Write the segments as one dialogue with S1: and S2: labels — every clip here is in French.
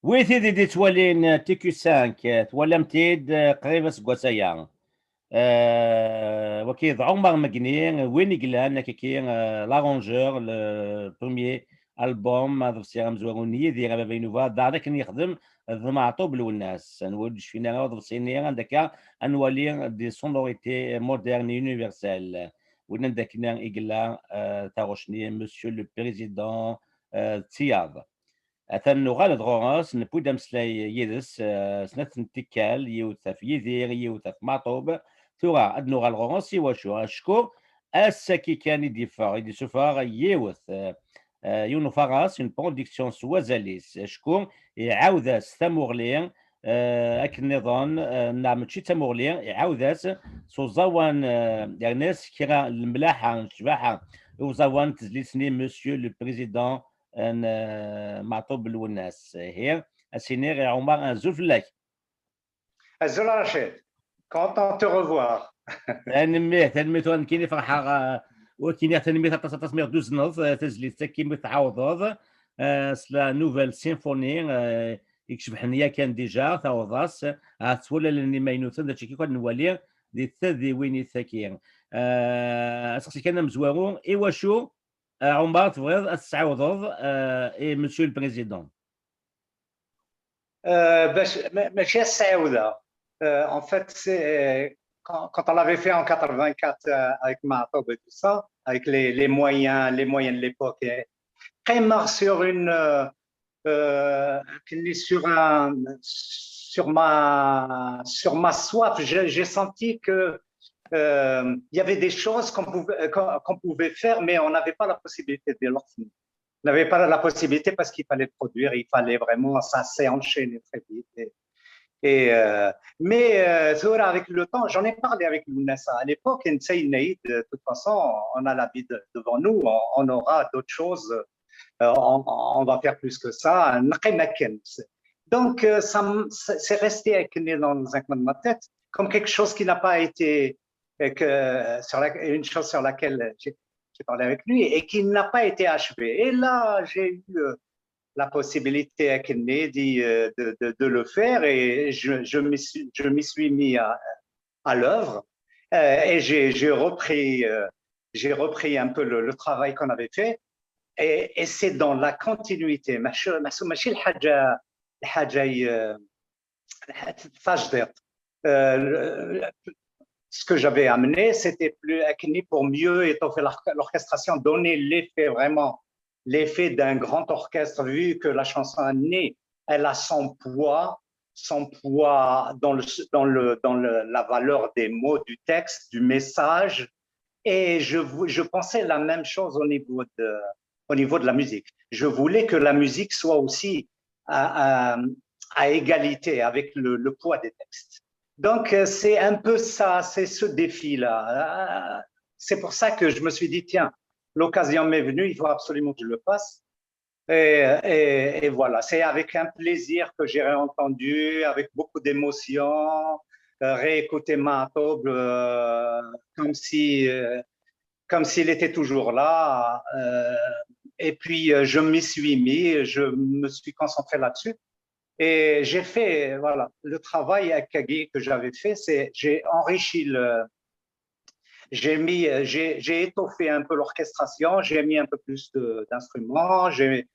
S1: وي تيدي دي توالين تي كيو 5 توالم تيد قريبة سكواسايا وكيد عمر مقني وين يقلان كي لارونجور البروميي البوم هذا السيرام زواروني ديال بابا نوفا دارنا كان يخدم ضمعطو بالوناس نولد فينا هذا السيني عندك انوالي دي سونوريتي مودرن يونيفرسال وين عندك يقلا تاغوشني مسيو لو بريزيدون تياض أثن نغال غوغاس نبود أمسلاي يدس سنة تيكال يوثف يدير يوثف مطوب ثورا أد نغال غوغاس يواشو أشكو أساكي كان يدي سفار يوث يونو فاغاس اون برودكسيون سوازاليس أشكو يعاوداس ثمورلين أك النظام نعم تشي ثمورلين يعاوداس سوزاوان يغناس كرا الملاحة شباحة وزاوان تزليسني مسيو لو بريزيدون معطوب بالوناس هي السينير عمر زوفلاك
S2: Azul Rachid, content de te revoir.
S1: تنميت وان كيني فرحة وكيني تنميت تصمير دوز نوف تزليت كيما تعوض سلا نوفيل سيمفوني يكشف حنيا كان ديجا تعوضاس تولى لاني ما ينوثن داكشي كي كان نولي دي الثاذي وين الثاكين اسقسي كان مزوارو ايوا شو عمر تبغيض تعوض اي مسيو البريزيدون
S2: باش ماشي السعودة. En fait, quand on l'avait fait en 84 avec Mahatob et tout ça, avec les moyens de l'époque, vraiment sur ma soif, j'ai senti que il y avait des choses qu'on pouvait faire, mais on n'avait pas la possibilité de leur finir. On n'avait pas la possibilité parce qu'il fallait produire, il fallait vraiment, ça s'est enchaîné très vite. Mais avec le temps, j'en ai parlé avec Lounessa à l'époque, de toute façon, on a la vie devant nous, on aura d'autres choses, on va faire plus que ça. Donc, c'est resté dans un coin de ma tête comme quelque chose qui n'a pas été, une chose sur laquelle j'ai parlé avec lui et qui n'a pas été achevée. Et là, j'ai eu la possibilité avec Nedi de le faire et je m'y suis mis à l'œuvre et j'ai repris un peu le travail qu'on avait fait et c'est dans la continuité. Ce que j'avais amené, c'était plus pour mieux étoffer l'orchestration, donner l'effet vraiment, l'effet d'un grand orchestre, vu que la chanson née, elle a son poids dans la valeur des mots, du texte, du message. Et je pensais la même chose au niveau de la musique. Je voulais que la musique soit aussi à égalité avec le poids des textes. Donc, c'est un peu ça, c'est ce défi-là. C'est pour ça que je me suis dit, tiens, l'occasion m'est venue, il faut absolument que je le fasse. Et voilà, c'est avec un plaisir que j'ai réentendu, avec beaucoup d'émotion, réécouter Mahatob comme s'il était toujours là. Et puis, je m'y suis mis, je me suis concentré là-dessus. Et j'ai fait, voilà, le travail à Kagi que j'avais fait, c'est j'ai enrichi j'ai étoffé un peu l'orchestration, j'ai mis un peu plus d'instruments, j'ai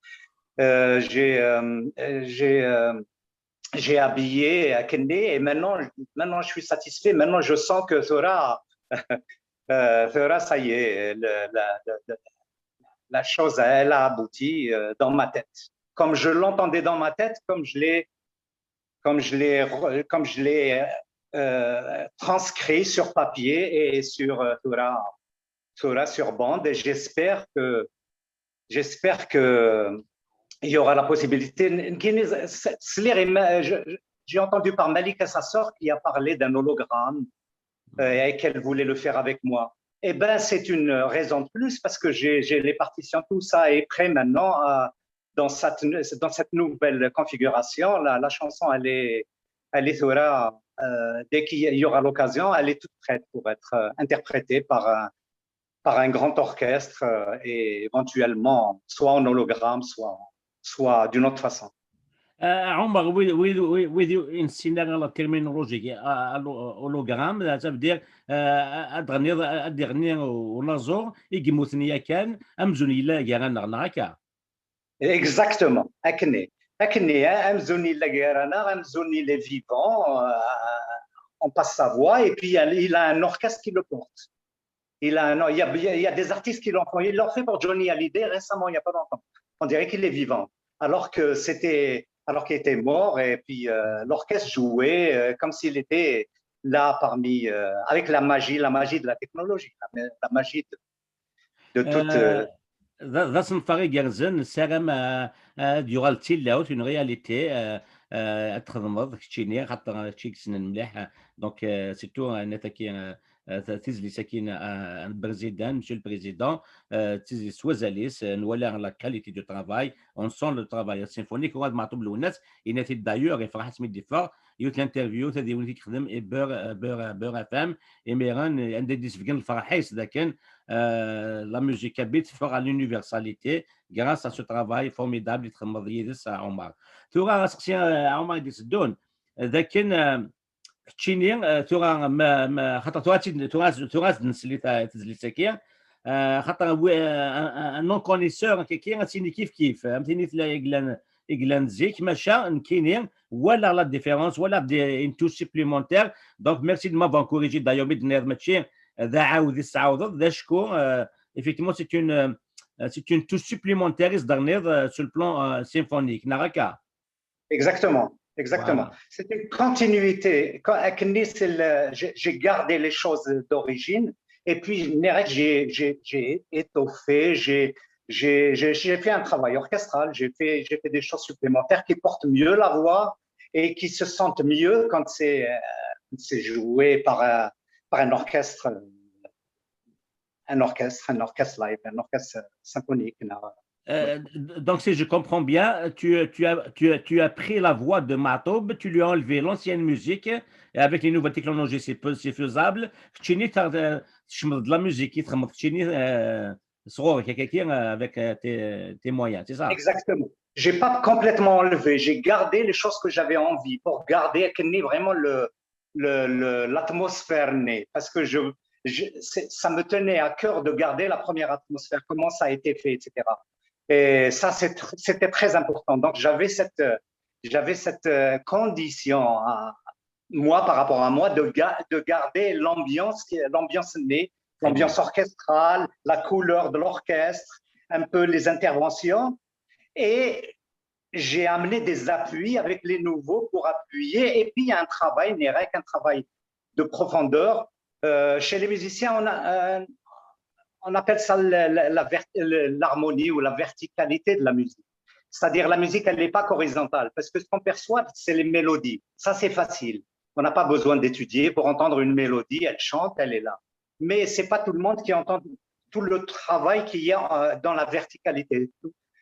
S2: habillé à Kendi et maintenant je suis satisfait. Maintenant, je sens que Thora, ça y est, la chose, elle a abouti dans ma tête. Comme je l'entendais dans ma tête, comme je l'ai transcrit sur papier et sur Thora sur bande. Et j'espère que il y aura la possibilité. J'ai entendu par Malika, sa sœur, qui a parlé d'un hologramme et qu'elle voulait le faire avec moi. Eh bien, c'est une raison de plus parce que j'ai les partitions, tout ça est prêt maintenant dans cette nouvelle configuration. La chanson, elle est dès qu'il y aura l'occasion, elle est toute prête pour être interprétée par un grand orchestre et éventuellement soit en hologramme, soit d'une autre façon.
S1: عمر with you نسينا la terminologie hologramme ça veut dire أدغني ونظر يجموثني كان أمزوني لا جانا هكا.
S2: Exactement. Akne. Akne, Amzoni Laguerana, Amzoni les vivants, on passe sa voix et puis il a un orchestre qui le porte. Il y a des artistes qui l'ont fait. Il l'a fait pour Johnny Hallyday récemment, il n'y a pas longtemps. On dirait qu'il est vivant. Alors qu'il était mort et puis l'orchestre jouait comme s'il était là parmi, avec la magie de la technologie, la magie de toute.
S1: ذا صنفاري جرزن سلام ديوغال تيلاوت اون رياليتي تخدمض كتشيني خاطر تشيك سنن مليح دونك سيتو نتاكي تيزلي ساكين البريزيدان مسيو البريزيدون تيزلي سوازاليس نولي لا كاليتي دو ترافاي اون سون لو ترافاي سيمفونيك وغاد معطوب الناس يناتي دايوغ يفرح سمي ديفور يوت الانترفيو تادي وليتي تخدم اي بور افام اي ميران عندي ديسفكن الفرحيس ذاك la musique habite fort à l'universalité grâce à ce travail formidable يتخمض يدس عمر. تورا سقسي عمر يدس الدون لكن تشيني تورا ما خاطر تورا نسلي تزلي ساكيا خاطر نون كونيسور كي غاتيني كيف فهمتيني تلا إغلان زيك ماشا نكيني ولا لا ديفيرونس ولا دي ان تو سوبليمونتير دونك ميرسي دو مافون كوريجي دايوغ ميد ماتشي ذا عاود يستعوض ذا شكو effectivement c'est une touche supplémentaire d'arnir sur le plan symphonique naraka.
S2: Exactement. Voilà. C'est une continuité. Quand j'ai gardé les choses d'origine et puis j'ai étoffé, j'ai fait un travail orchestral, j'ai fait des choses supplémentaires qui portent mieux la voix et qui se sentent mieux quand c'est joué par un orchestre live, un orchestre symphonique.
S1: Donc, si je comprends bien, tu as pris la voix de Matob, tu lui as enlevé l'ancienne musique, et avec les nouvelles technologies, c'est faisable. Tu as de la musique, avec tes moyens, c'est ça?
S2: Exactement. Je n'ai pas complètement enlevé, j'ai gardé les choses que j'avais envie pour garder vraiment l'atmosphère née, parce que ça me tenait à cœur de garder la première atmosphère, comment ça a été fait, etc. Et ça, c'était très important. Donc, j'avais cette condition, moi, par rapport à moi, de garder l'ambiance née, l'ambiance orchestrale, la couleur de l'orchestre, un peu les interventions. Et j'ai amené des appuis avec les nouveaux pour appuyer. Et puis, il y a un travail, Nérek, un travail de profondeur. Chez les musiciens, on appelle ça l'harmonie ou la verticalité de la musique. C'est-à-dire la musique, elle n'est pas horizontale parce que ce qu'on perçoit, c'est les mélodies. Ça, c'est facile. On n'a pas besoin d'étudier pour entendre une mélodie. Elle chante, elle est là. Mais ce n'est pas tout le monde qui entend tout le travail qu'il y a dans la verticalité.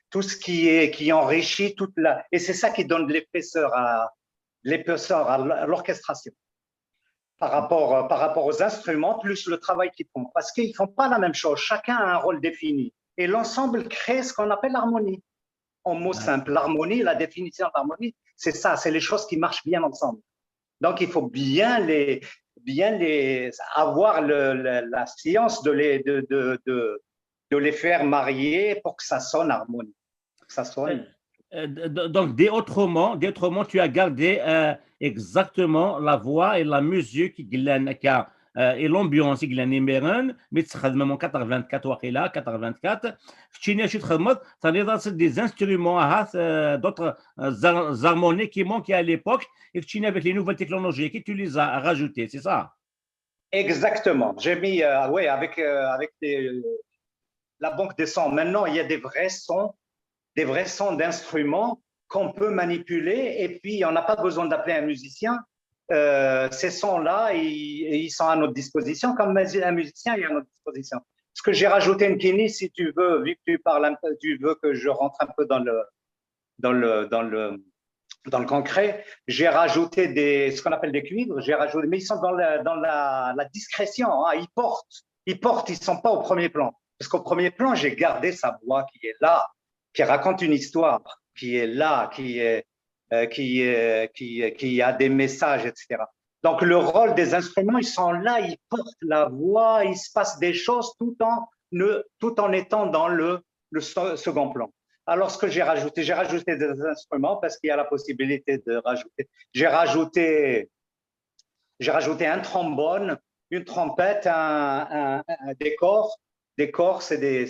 S2: Tout ce qui enrichit toute la… Et c'est ça qui donne l'épaisseur à l'orchestration. Par rapport aux instruments, plus le travail qu'ils font. Parce qu'ils ne font pas la même chose. Chacun a un rôle défini. Et l'ensemble crée ce qu'on appelle l'harmonie. En mots simples, l'harmonie, la définition de l'harmonie, c'est ça, c'est les choses qui marchent bien ensemble. Donc, il faut bien avoir la science de les faire marier pour que ça sonne harmonique. Ça sonne.
S1: Donc, autrement, tu as gardé exactement la voix et la musique et l'ambiance qui est numéron, mais tu as même 84 وقيلا 84 تشيني شي تخدمت تنظر des instruments d'autres harmonies qui manquaient à l'époque et تشيني avec les nouvelles technologies qui tu les as rajoutées, c'est ça?
S2: Exactement. J'ai mis avec la banque des sons. Maintenant, il y a des vrais sons d'instruments qu'on peut manipuler et puis on n'a pas besoin d'appeler un musicien. Ces sons-là, ils sont à notre disposition. Comme un musicien, il est à notre disposition. Ce que j'ai rajouté, Nkini, si tu veux, vu que tu parles un peu, tu veux que je rentre un peu dans le concret, j'ai rajouté ce qu'on appelle des cuivres, mais ils sont dans la discrétion. Hein. Ils ne sont pas au premier plan. Parce qu'au premier plan, j'ai gardé sa voix qui est là, qui raconte une histoire, qui est là, qui est qui a des messages, etc. Donc, le rôle des instruments, ils sont là, ils portent la voix, il se passe des choses tout en étant dans le second plan. Alors, ce que j'ai rajouté des instruments parce qu'il y a la possibilité de rajouter. J'ai rajouté un trombone, une trompette, des corps. Des corps, c'est des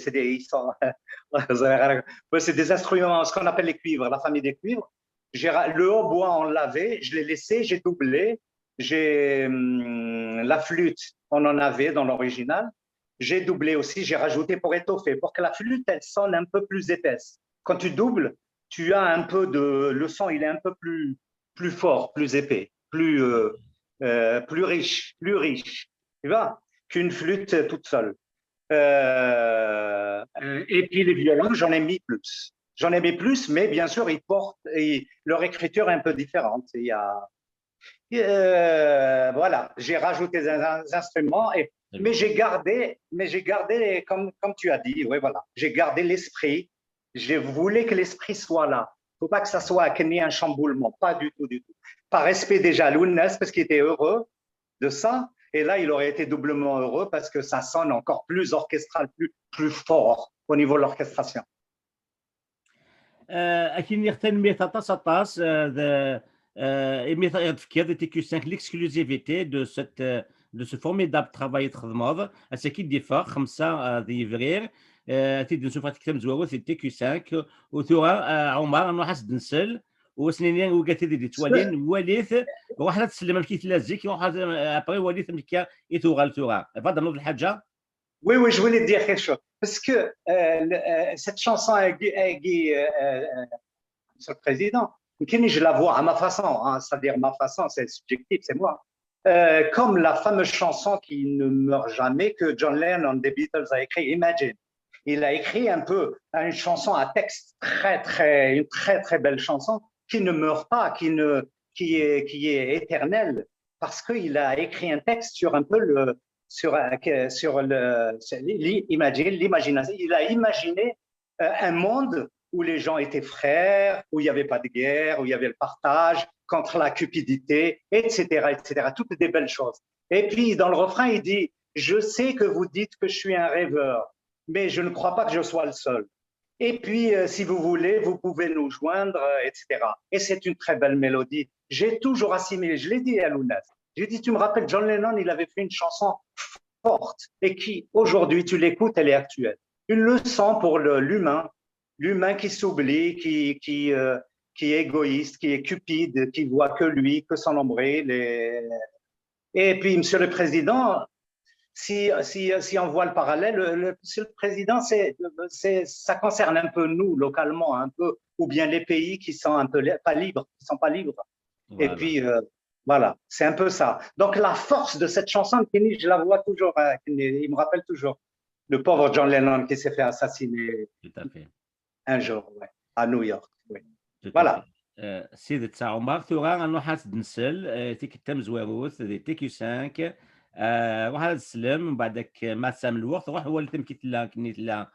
S2: instruments, ce qu'on appelle les cuivres, la famille des cuivres. Le hautbois, on l'avait, je l'ai laissé, j'ai doublé. La flûte, on en avait dans l'original. J'ai doublé aussi, j'ai rajouté pour étoffer, pour que la flûte, elle sonne un peu plus épaisse. Quand tu doubles, tu as un peu le son, il est un peu plus fort, plus épais, plus riche, tu vois, qu'une flûte toute seule. Et puis les violons, j'en ai mis plus. Mais bien sûr, leur écriture est un peu différente. Voilà, j'ai rajouté des instruments, mais j'ai gardé, comme tu as dit, ouais, voilà, j'ai gardé l'esprit. Je voulais que l'esprit soit là. Il ne faut pas que ça soit un chamboulement, pas du tout. Par respect déjà à Lounas, parce qu'il était heureux de ça. Et là, il aurait été doublement heureux parce que ça sonne encore plus orchestral, plus fort au niveau de l'orchestration.
S1: أكيد نختار méthode de TQ5 l'exclusivité de ce formidable travail de خدمة أكيد دفاع 5 ديفرير تيد نشوف كتاب زوارو في TQ5 وثورة عمر أنه حسد نسل وسنين وقت دي توالين وليث واحد تسلم الكيت لازيك واحد ابري وليث مكا يتوغال ثورة فهذا نوض الحاجة.
S2: Oui, je voulais dire quelque chose. Parce que cette chanson, Monsieur le Président, je la vois à ma façon, hein, c'est-à-dire ma façon, c'est subjectif, c'est moi. Comme la fameuse chanson qui ne meurt jamais que John Lennon des Beatles a écrit, Imagine. Il a écrit un peu une chanson à texte une très belle chanson qui ne meurt pas, qui est éternelle, parce qu'il a écrit un texte sur un peu l'imagination. Il a imaginé un monde où les gens étaient frères, où il n'y avait pas de guerre, où il y avait le partage contre la cupidité, etc. Toutes des belles choses. Et puis, dans le refrain, il dit « Je sais que vous dites que je suis un rêveur, mais je ne crois pas que je sois le seul. Et puis, si vous voulez, vous pouvez nous joindre, etc. » Et c'est une très belle mélodie. J'ai toujours assimilé, je l'ai dit à Lounas, j'ai dit, tu me rappelles, John Lennon, il avait fait une chanson forte et qui, aujourd'hui, tu l'écoutes, elle est actuelle. Une leçon pour l'humain qui s'oublie, qui est égoïste, qui est cupide, qui voit que lui, que son nombril. Et puis, Monsieur le Président, si on voit le parallèle, Monsieur le Président, ça concerne un peu nous, localement, un peu, ou bien les pays qui sont un peu pas libres, Voilà. Et puis, voilà, c'est un peu ça. Donc, la force de cette chanson, Kenny, je la vois toujours, il me rappelle toujours le pauvre John Lennon qui s'est fait assassiner un jour, ouais, à New York. Oui. Voilà.
S1: سيدة عمر ثورة أنه حاسد نسل تيك تم زواروث تيكي 5 وهذا السلام من بعدك ما سام الوقت روح هو اللي تم كيتلا كنيت لا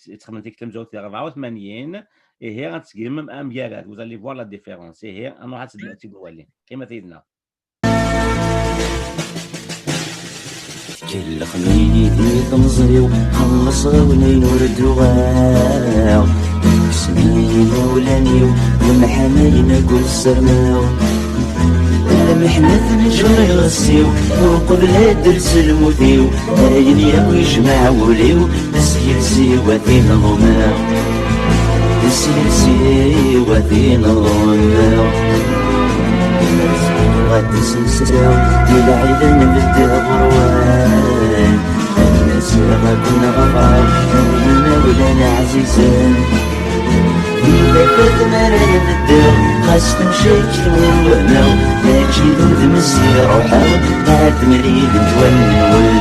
S1: يتخمن تيك تم زواروث 84 et هي غتسقيم أميارات vous allez voir la différence et هي أنه حاسد نأتي بوالي كما سيدنا
S3: كل خميدني تمزيو خلص ونين وردوغاو سنين ولانيو ومحامينا قول سرماو محنة نجري غسيو وقبل درس الموتيو هاين ياو يجمع وليو بسيلسي وثين ضماو بسيلسي وثين ضماو غتسلسلاو يلعيدا نبدا غروان الناس غاكونا غفار هنا ولانا عزيزان إذا فاتنا رانا نبداو خاص نمشيك ونوهناو ماشي ذود مزير وحاول عاد مليل نتونول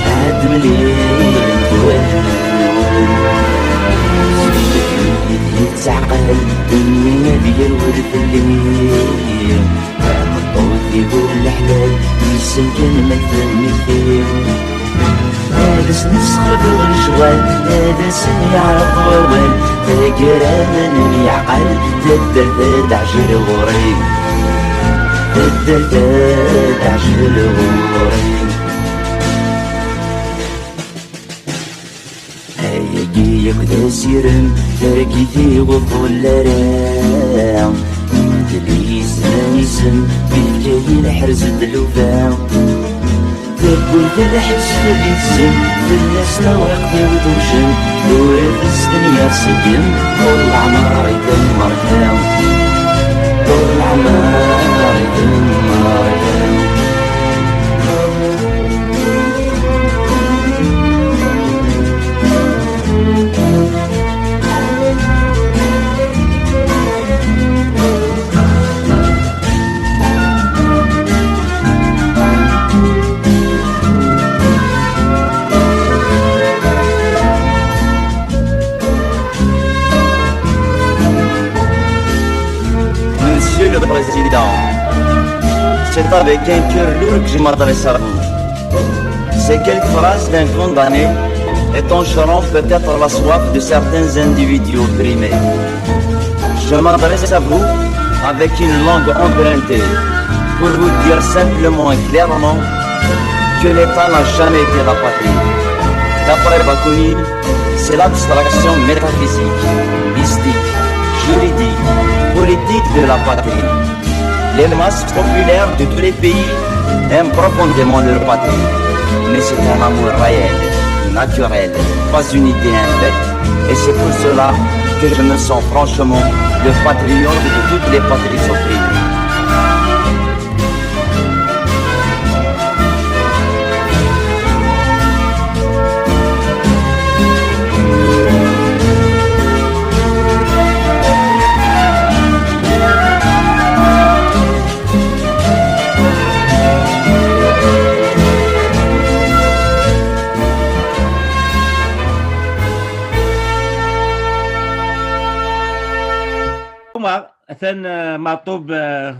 S3: عاد مليل نتونول يتعقل الدنيا ديال ورد الليل الطوط يقول الحلال يسن كان ما تفهمي فيه هادس نسخب الجوال هادس يعرف ووال تقرا من يعقل تدرد عجل غوري تدرد عجل غوري هايقي يكدا سيرم تاكيتي وفولارا دليس نايسم بيفكاي الحرز الدلوفا تقول تلحس بيتزم بالناس توقفي وتوشم دوري في الدنيا سجن طول عمري دمرتها طول عمري دمرتها Président, c'est avec un cœur lourd que je m'adresse à vous. Ces quelques phrases d'un condamné étancheront peut-être la soif de certains individus opprimés. Je m'adresse à vous avec une langue empruntée pour vous dire simplement et clairement que l'État n'a jamais été la patrie. D'après Bakounine, c'est l'abstraction métaphysique, mystique, juridique, politique de la patrie. Les masses populaires de tous les pays aiment profondément leur patrie, mais c'est un amour réel, naturel, pas une idée infecte. Et c'est pour cela que je me sens franchement le patriote de toutes les patries opprimées.
S1: مثلا مطوب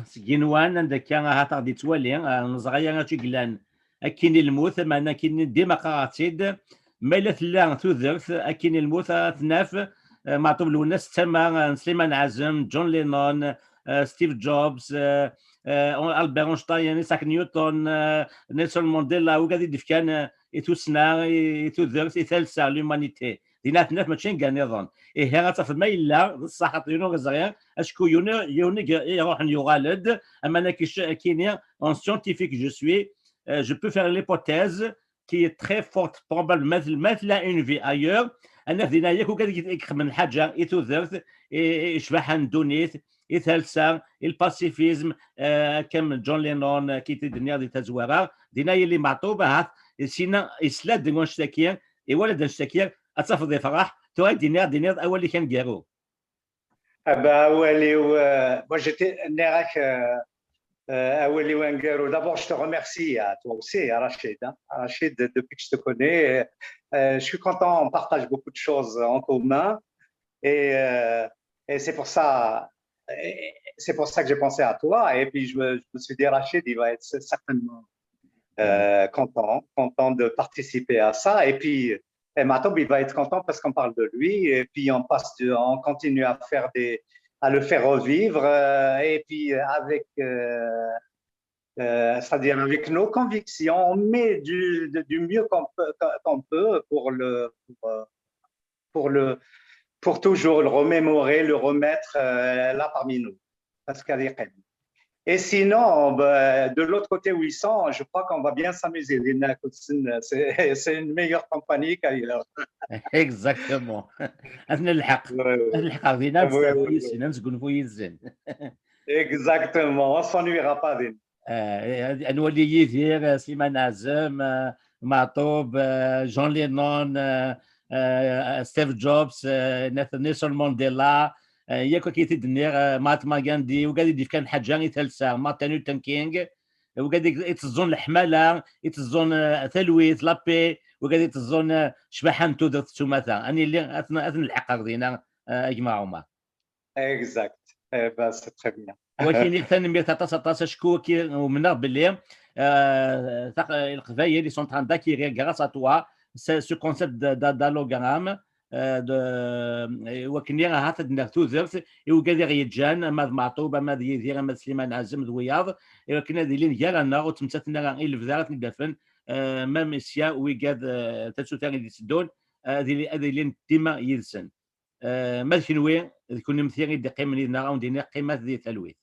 S1: سكينوان عندك كان هاتا دي توالي نزغيا تيقلان اكين الموت معنا كاين ديما قاعد ما الا ثلا تذرت اكين الموت ثناف مطوب الناس تما سليمان عازم جون لينون ستيف جوبز البير اينشتاين إساك نيوتن نيلسون مانديلا وكادي ديفكان يتوسنا يتذرت يثالثا لومانيتي دينا ثناف ماشي كاع نظام هي غتفهم ما الا الصحه يونو غزريان اشكو يوني يروح يغالد اما انا كاين en scientifique je peux faire l'hypothèse qui est très forte probable مثل une vie ailleurs انا دينا ياك وكادي من حاجه يتوذرت يشبح ندونيت يثالثا الباسيفيزم كم جون لينون كي الدنيا دي تزواره دينا اللي معطوبه سينا يسلاد نشتكي ولد نشتكي اتصفد فرح تو دينار اول اللي كان كارو
S2: moi j'étais d'abord je te remercie à toi aussi à Rachid Rachid depuis que je te connais je suis content on partage beaucoup de choses en commun et c'est pour ça que j'ai pensé à toi et puis je me suis dit Rachid il va être certainement content de participer à ça et puis et Matob, il va être content parce qu'on parle de lui et puis on continue à le faire revivre et puis c'est-à-dire avec nos convictions, on met du mieux qu'on peut pour toujours le remémorer, le remettre là parmi nous. Parce et sinon, de l'autre côté où ils sont, je crois qu'on va bien s'amuser. C'est une meilleure compagnie qu'ailleurs.
S1: Exactement.
S2: Exactement. On ne s'ennuiera pas.
S1: نولي يدير سليمان عازم معطوب جون لينون ستيف جوبز نيلسون مانديلا ياكو كيتدنير ماتما غاندي وقاعد يدير كان حاجه ثالثه مارتن لوثر كينغ وقاعد يتزون الحماله يتزون ثلويث لابي وقاعد يتزون شبحان تودرت ثمثا اني اللي اثن الحق دينا اجمعهما
S2: اكزاكت سي تري بيان
S1: ولكن ثاني 19 شكوك ومن باللي القبائل اللي سون تران داكيرير غراس ا توا ce concept d'allogramme وكني هاتد نرتوزرت وكذا يجان ماذ معطوبه ماذ يدير ماذ سليمان عزم ذوياض كنا ديلين ديالنا وتمتتنا غير الفزارات ندفن ما مسيا ويقاد تسو ثاني يسدون هذه ديما يلسن ما كنوي كنا مثيرين دقيم لنا وندينا قيمه ذي تلويث